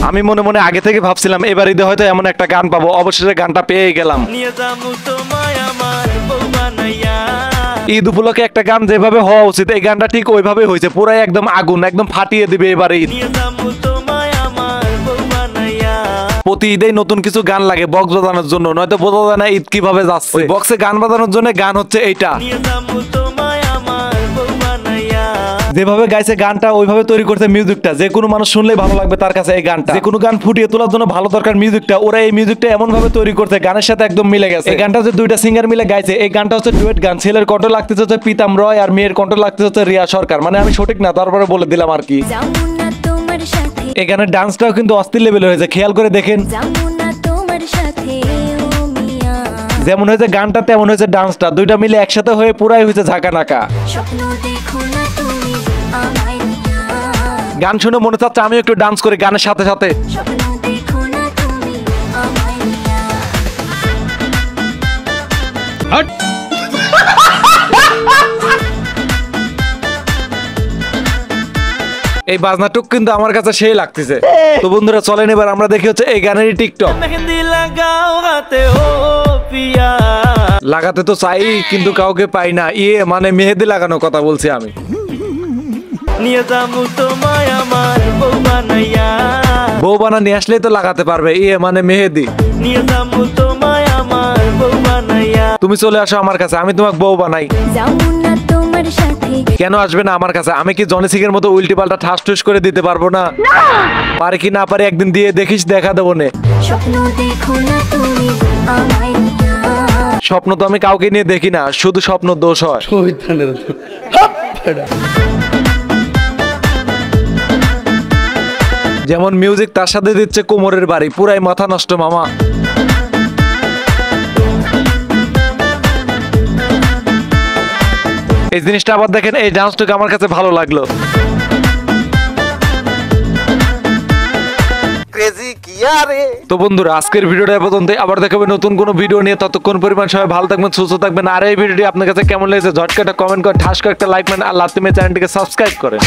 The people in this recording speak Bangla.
আমি মনে মনে আগে থেকে ভাবছিলাম এবার ঈদে হয়তো এমন একটা গান পাবো, অবশেষে গানটা পেয়ে গেলাম। ঈদ উপলক্ষে একটা গান যেভাবে হওয়া উচিত এই গানটা ঠিক ওইভাবে হয়েছে, পুরাই একদম আগুন, একদম ফাটিয়ে দিবে এবার ঈদ। প্রতি ঈদেই নতুন কিছু গান লাগে বক্স বাজানোর জন্য, নয়তো বোঝা যায় না ঈদ কিভাবে যাচ্ছে। বক্সে গান বাজানোর জন্য গান হচ্ছে এইটা, যেভাবে গাইছে গানটা ওইভাবে তৈরি করছে মিউজিকটা, যে কোনো মানুষ শুনলেই ভালো লাগবে তার কাছে এই গানটা। যে কোনো গান ফুটিয়ে তোলার জন্য ভালো দরকার মিউজিকটা, ওরা এই মিউজিকটা এমন ভাবে তৈরি করছে গানের সাথে একদম মিলে গেছে। এই গানটা হচ্ছে দুইটা সিঙ্গার মিলে গাইছে, এই গানটা হচ্ছে ডুয়েট গান। ছেলের কণ্ঠ লাগতেছে হচ্ছে পিতাম রয় আর মেয়ের কণ্ঠ লাগতেছে হচ্ছে রিয়া সরকার। মানে আমি সঠিক না, তারপরে বলে দিলাম আর কি। এই গানের ডান্সটাও কিন্তু অস্থির লেভেলে হয়েছে, খেয়াল করে দেখেন। যেমন হয়েছে গানটা তেমন হয়েছে ডান্সটা, দুইটা মিলে একসাথে হয়ে পুরাই হয়েছে ঝাঁকা নাকা। গান শুনে মনে চাচ্ছে আমি একটু ডান্স করি গানের সাথে সাথে। এই বাজনাটুক কিন্তু আমার কাছে সেই লাগতেছে। তো বন্ধুরা চলেন এবার আমরা দেখি হচ্ছে এই গানেরই টিকটক। লাগাতে তো চাই কিন্তু কাউকে পাই না, ইয়ে মানে মেহেদি লাগানোর কথা বলছি আমি। বউ বানা নিয়ে আসলেই তো লাগাতে পারবে, ইয়ে মানে মেহেদি। তুমি চলে আসো আমার কাছে, আমি তোমাকে বউ বানাই। কেন আসবে না আমার কাছে? আমি কি জনি সিং এর মতো উল্টি পাল্টা ঠাস ঠুস করে দিতে পারবো না? পারি কি না পারি একদিন দিয়ে দেখিস, দেখা দেবো নে। স্বপ্ন তো আমি কাউকে নিয়ে দেখি না, শুধু স্বপ্ন দোষ হয়। যেমন মিউজিক তার সাথে দিচ্ছে কোমরের বাড়ি, পুরাই মাথা নষ্ট মামা। এই জিনিসটা আবার দেখেন, এই ডান্সটুকু আমার কাছে ভালো লাগলো। তো বন্ধুরা আজকের ভিডিওটা পর্যন্ত, আবার দেখাবে নতুন কোনো ভিডিও নিয়ে। ততক্ষণ পরিমাণ সবাই ভালো থাকবেন, সুস্থ থাকবেন। আর এই ভিডিওটি আপনার কাছে কেমন লেগেছে ঝটকা একটা কমেন্ট করে, ঠাস করে একটা লাইক মারেন, আর লাত্তি মেরে চ্যানেলটিকে সাবস্ক্রাইব করেন।